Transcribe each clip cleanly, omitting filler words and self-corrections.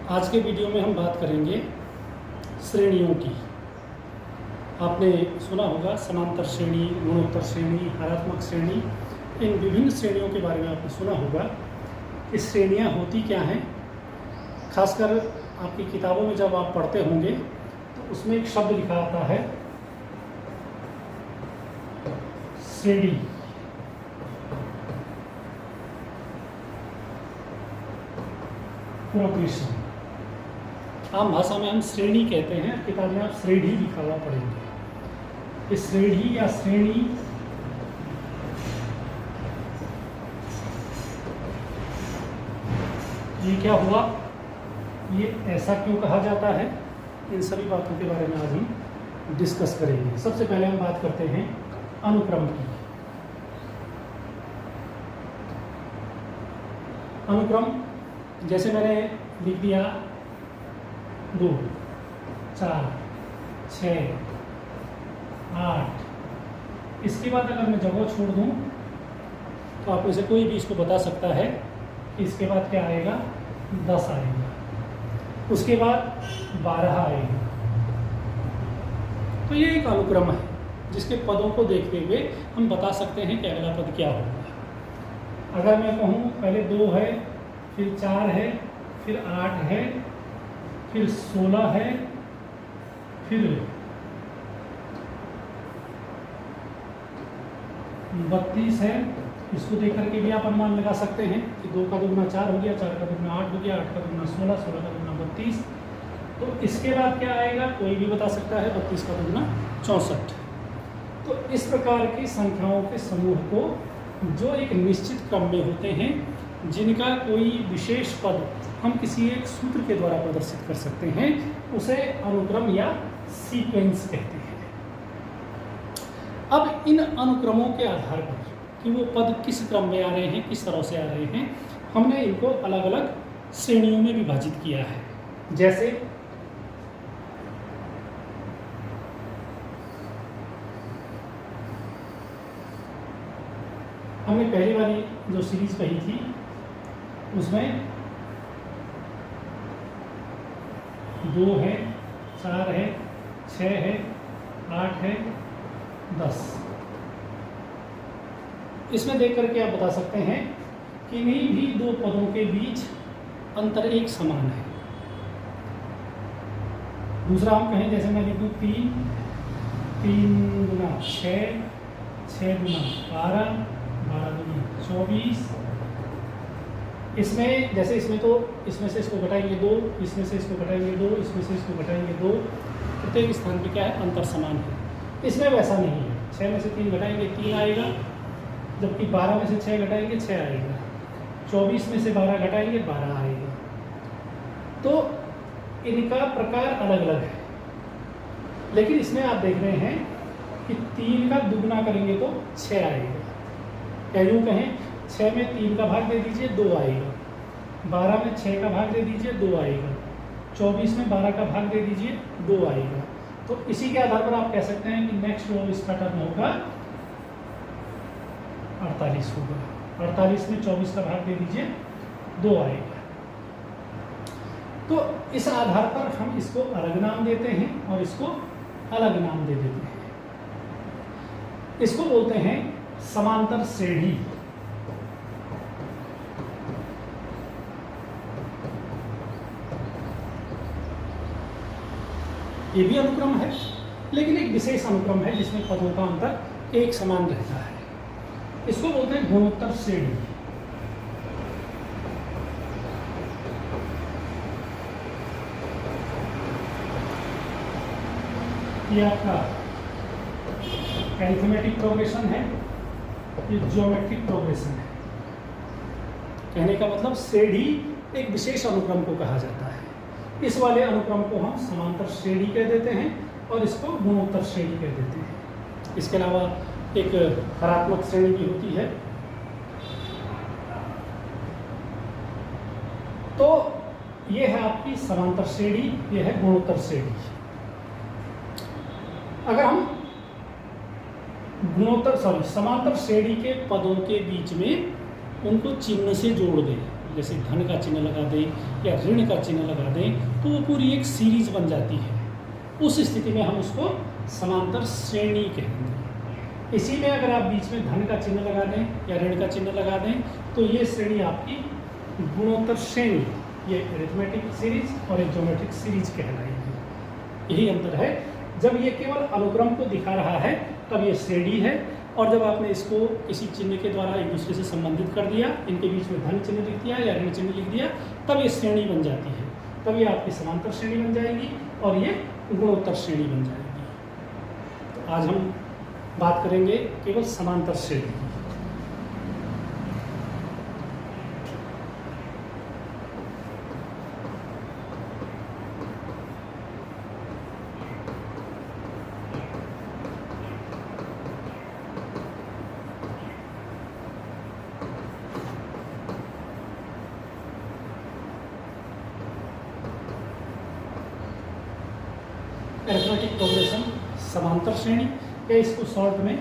आज के वीडियो में हम बात करेंगे श्रेणियों की। आपने सुना होगा समांतर श्रेणी, गुणोत्तर श्रेणी, हरात्मक श्रेणी। इन विभिन्न श्रेणियों के बारे में आपने सुना होगा कि श्रेणियाँ होती क्या हैं। खासकर आपकी किताबों में जब आप पढ़ते होंगे तो उसमें एक शब्द लिखा आता है श्रेणी। प्रोग्रेशन आम भाषा में हम श्रेणी कहते हैं, किताब में आप श्रेणी लिखा हुआ पढ़ेंगे। इस श्रेणी या श्रेणी ये क्या हुआ, ये ऐसा क्यों कहा जाता है, इन सभी बातों के बारे में आज हम डिस्कस करेंगे। सबसे पहले हम बात करते हैं अनुक्रम की। अनुक्रम जैसे मैंने लिख दिया 2, 4, 6, 8। इसके बाद अगर मैं जगह छोड़ दूं तो आप में से कोई भी इसको बता सकता है कि इसके बाद क्या आएगा, 10 आएगा, उसके बाद 12 आएगा। तो ये एक अनुक्रम है जिसके पदों को देखते हुए हम बता सकते हैं कि अगला पद क्या होगा। अगर मैं कहूँ पहले 2 है, फिर 4 है, फिर 8 है, फिर 16 है, फिर 32 है, इसको देख करके भी आप अनुमान लगा सकते हैं कि 2 का दुगुना 4 हो गया, 4 का दुगुना 8 हो गया, 8 का दुगुना 16, 16 का दुगुना 32। तो इसके बाद क्या आएगा, कोई भी बता सकता है, 32 का दुगुना 64। तो इस प्रकार की संख्याओं के समूह को जो एक निश्चित क्रम में होते हैं, जिनका कोई विशेष पद हम किसी एक सूत्र के द्वारा प्रदर्शित कर सकते हैं, उसे अनुक्रम या सीक्वेंस कहते हैं। अब इन अनुक्रमों के आधार पर कि वो पद किस क्रम में आ रहे हैं, किस तरह से आ रहे हैं, हमने इनको अलग अलग श्रेणियों में विभाजित किया है। जैसे हमने पहली वाली जो सीरीज कही थी उसमें 2 है, 4 है, 6 है, 8 है, 10। इसमें देख करके आप बता सकते हैं कि इन्हीं भी 2 पदों के बीच अंतर एक समान है। दूसरा हम कहें, जैसे मैं लिखूँ 3, 3 गुना 6, 6 गुना 12, 12 गुना 24। इसमें जैसे इसमें तो इसमें से इसको घटाएंगे 2, इसमें से इसको घटाएंगे 2, इसमें से इसको घटाएंगे 2। प्रत्येक स्थान पे क्या है, अंतर समान है। इसमें वैसा नहीं है, 6 में से 3 घटाएंगे 3 आएगा, जबकि 12 में से 6 घटाएंगे 6 आएगा, 24 में से 12 घटाएंगे 12 आएगा। तो इनका प्रकार अलग अलग है, लेकिन इसमें आप देख रहे हैं कि 3 का दुगुना करेंगे तो 6 आएगा। या यूँ कहें, 6 में 3 का भाग दे दीजिए 2 आएगा, 12 में 6 का भाग दे दीजिए 2 आएगा, 24 में 12 का भाग दे दीजिए 2 आएगा। तो इसी के आधार पर आप कह सकते हैं कि नेक्स्ट जो इसका टर्म होगा 48 होगा। 48 में 24 का भाग दे दीजिए 2 आएगा। तो इस आधार पर हम इसको अलग नाम देते हैं और इसको अलग नाम दे देते हैं। इसको बोलते हैं समांतर श्रेणी। ये भी अनुक्रम है, लेकिन एक विशेष अनुक्रम है जिसमें पदों का अंतर एक समान रहता है। इसको बोलते हैं गुणोत्तर श्रेणी। ये आपका अरिथमेटिक प्रोग्रेशन है, ये ज्योमेट्रिक प्रोग्रेशन है। कहने का मतलब श्रेणी एक विशेष अनुक्रम को कहा जाता है। इस वाले अनुक्रम को हम समांतर श्रेणी कह देते हैं और इसको गुणोत्तर श्रेणी कह देते हैं। इसके अलावा एक हरात्मक श्रेणी भी होती है। तो ये है आपकी समांतर श्रेणी, ये है गुणोत्तर श्रेणी। अगर हम समांतर श्रेणी के पदों के बीच में उनको चिन्ह से जोड़ दें, जैसे धन का चिन्ह लगा दें या ऋण का चिन्ह लगा दें, तो वो पूरी एक सीरीज बन जाती है। उस स्थिति में हम उसको समांतर श्रेणी कहेंगे। इसी में अगर आप बीच में धन का चिन्ह लगा दें या ऋण का चिन्ह लगा दें, तो ये श्रेणी आपकी गुणोत्तर श्रेणी, ये अरिथमेटिक सीरीज और एक ज्योमेट्रिक सीरीज कहलाएगी। यही अंतर है। जब ये केवल अनुक्रम को दिखा रहा है तब ये श्रेणी है, और जब आपने इसको किसी चिन्ह के द्वारा एक दूसरे से संबंधित कर दिया, इनके बीच में धन चिन्ह लिख दिया या ऋण चिन्ह लिख दिया, तब ये श्रेणी बन जाती है। तब ये आपकी समांतर श्रेणी बन जाएगी और ये गुणोत्तर श्रेणी बन जाएगी। तो आज हम बात करेंगे केवल समांतर श्रेणी की। अरिथमेटिक प्रोग्रेशन समांतर श्रेणी, या इसको शॉर्ट में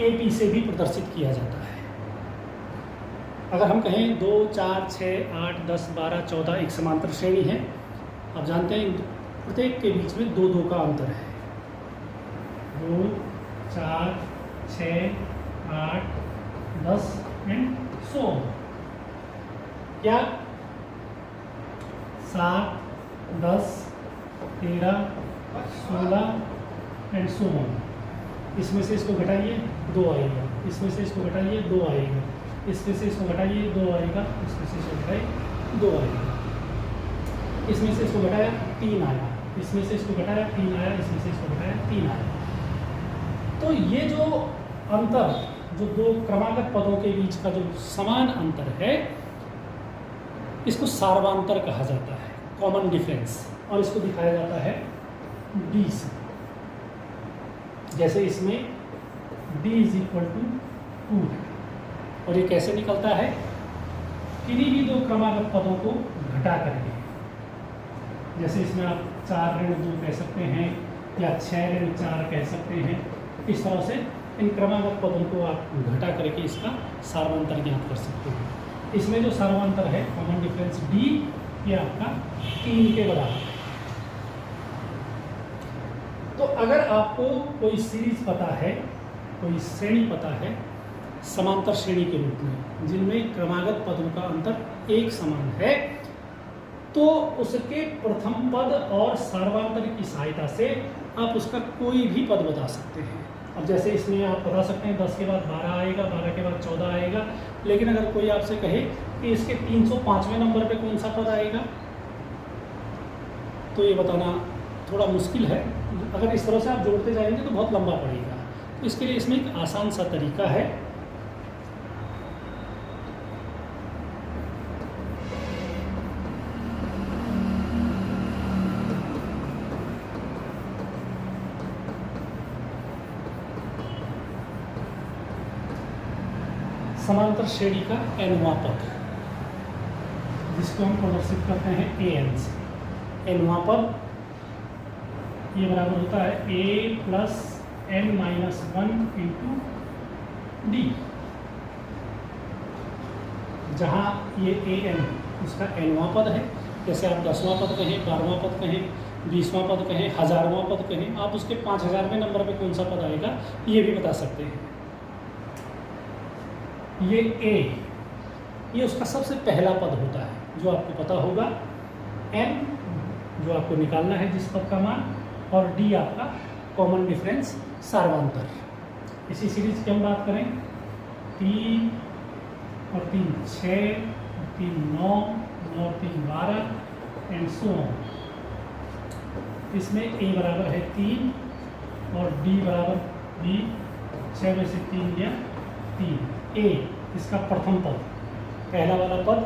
AP से भी प्रदर्शित किया जाता है। अगर हम कहें 2, 4, 6, 8, 10, 12, 14 एक समांतर श्रेणी है, आप जानते हैं प्रत्येक के बीच में 2, 2 का अंतर है। 2, 4, 6, 8, 10 एंड 100, या 7, 10, 13, 16 एंड 100। इसमें से इसको घटाइए 2 आएगा, इसमें से इसको घटाइए 2 आएगा, इसमें से इसको घटाइए 2 आएगा, इसमें से इसको घटाइए 2 आएगा, इसमें से इसको घटाया 3 आया, इसमें से इसको घटाया 3 आया, इसमें से इसको घटाया 3 आया। तो ये जो अंतर, जो 2 क्रमागत पदों के बीच का जो समान अंतर है, इसको सार्वांतर कहा जाता है, कॉमन डिफरेंस, और इसको दिखाया जाता है D से। जैसे इसमें D = 2 है, और ये कैसे निकलता है? किन्हीं भी 2 क्रमागत पदों को घटा करके। जैसे इसमें आप 4 ऋण 2 कह सकते हैं या 6 ऋण 4 कह सकते हैं। इस तरह से इन क्रमागत पदों को आप घटा करके इसका सार्वांतर ज्ञात कर सकते हैं। इसमें जो सार्वांतर है, कॉमन डिफरेंस D, ये आपका 3 के बराबर है। तो अगर आपको कोई सीरीज पता है, कोई श्रेणी पता है समांतर श्रेणी के रूप में, जिनमें क्रमागत पदों का अंतर एक समान है, तो उसके प्रथम पद और सार्वांतर की सहायता से आप उसका कोई भी पद बता सकते हैं। अब जैसे इसमें आप बता सकते हैं 10 के बाद 12 आएगा, 12 के बाद 14 आएगा, लेकिन अगर कोई आपसे कहे कि इसके 305वें नंबर पे कौन सा पद आएगा, तो ये बताना थोड़ा मुश्किल है। अगर इस तरह से आप जोड़ते जाएंगे तो बहुत लंबा पड़ेगा। तो इसके लिए इसमें एक आसान सा तरीका है। समांतर श्रेणी का nवां पद, जिसको हम प्रदर्शित करते हैं an से। nवां पद ये बराबर होता है a + n - 1 × d, जहाँ ये an उसका nवां पद है। जैसे आप 10वां पद कहें, 12वां पद कहें, 20वां पद कहें, 1000वां पद कहें, आप उसके 5000वें नंबर पे कौन सा पद आएगा ये भी बता सकते हैं। ये a, ये उसका सबसे पहला पद होता है जो आपको पता होगा, n जो आपको निकालना है जिस पद का मान, और d आपका कॉमन डिफरेंस सार्वांतर। इसी सीरीज की हम बात करें, 3 और 3 6 और 3 9 और 3 12 एंड 100। इसमें a बराबर है 3 और d बराबर b, 6 में से 3 गया 3। a इसका प्रथम पद, पहला वाला पद,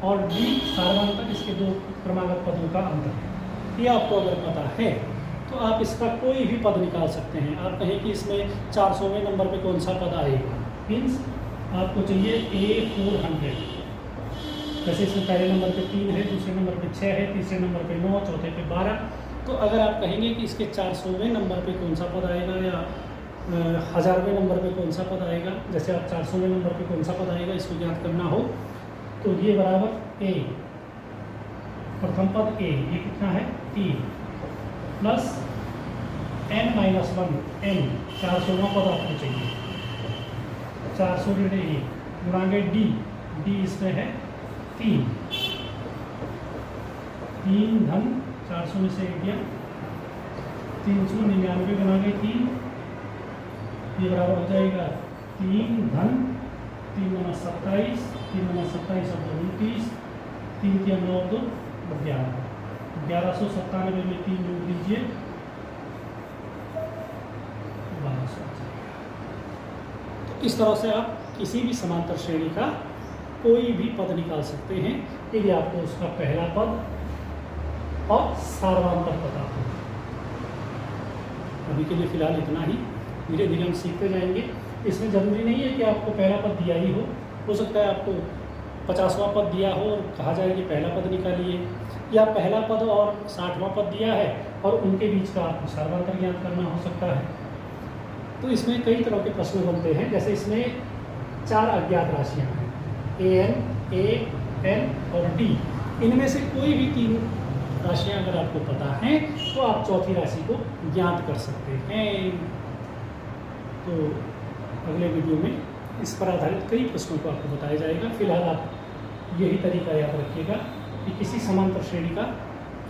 और d सार्वांतर, इसके 2 क्रमागत पदों का अंतर। ये आपको अगर पता है तो आप इसका कोई भी पद निकाल सकते हैं। आप कहें कि इसमें 400वें नंबर पे कौन सा पद आएगा, मीन्स आपको चाहिए A400। जैसे इसमें पहले नंबर पे 3 है, दूसरे नंबर पे 6 है, तीसरे नंबर पे 9, चौथे पे 12। तो अगर आप कहेंगे कि इसके 400वें नंबर पे कौन सा पद आएगा या 1000वें नंबर पे कौन सा पद आएगा, जैसे आप 400वें नंबर पे कौन सा पद आएगा, इसको ज्ञात करना हो तो ये बराबर ए, प्रथम पद ए, ये कितना है 3 प्लस n-1 n, 400वां पद आपको चाहिए, 400 × 1 गुणांगे डी, डी इसमें है 3 धन 400 में से 1 गया 399 गुणांगे 3, ये बराबर हो जाएगा 3 धन 3 × 27, 3 × 27 और 29, 3 के 9 2 11, 1197 में 3 जोड़ दीजिए 1200। तो इस तरह से आप किसी भी समांतर श्रेणी का कोई भी पद निकाल सकते हैं यदि आपको उसका पहला पद और सार्वधातुक पता हो। अभी के लिए फिलहाल इतना ही, धीरे धीरे हम सीखते जाएंगे। इसमें ज़रूरी नहीं है कि आपको पहला पद दिया ही हो सकता है आपको 50वां पद दिया हो और कहा जाए कि पहला पद निकालिए, या पहला पद और 60वां पद दिया है और उनके बीच का आपको सार्वधातुक ज्ञात करना हो सकता है। तो इसमें कई तरह के प्रश्न बनते हैं, जैसे इसमें 4 अज्ञात राशियाँ हैं an, a, n और d, इनमें से कोई भी 3 राशियाँ अगर आपको पता हैं तो आप चौथी राशि को ज्ञात कर सकते हैं। तो अगले वीडियो में इस पर आधारित कई प्रश्नों को आपको बताया जाएगा। फिलहाल आप यही तरीका याद रखिएगा कि किसी समांतर श्रेणी का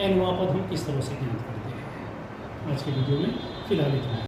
nवां पद हम किस तरह से ज्ञात करते हैं। आज के वीडियो में फिलहाल इतना है।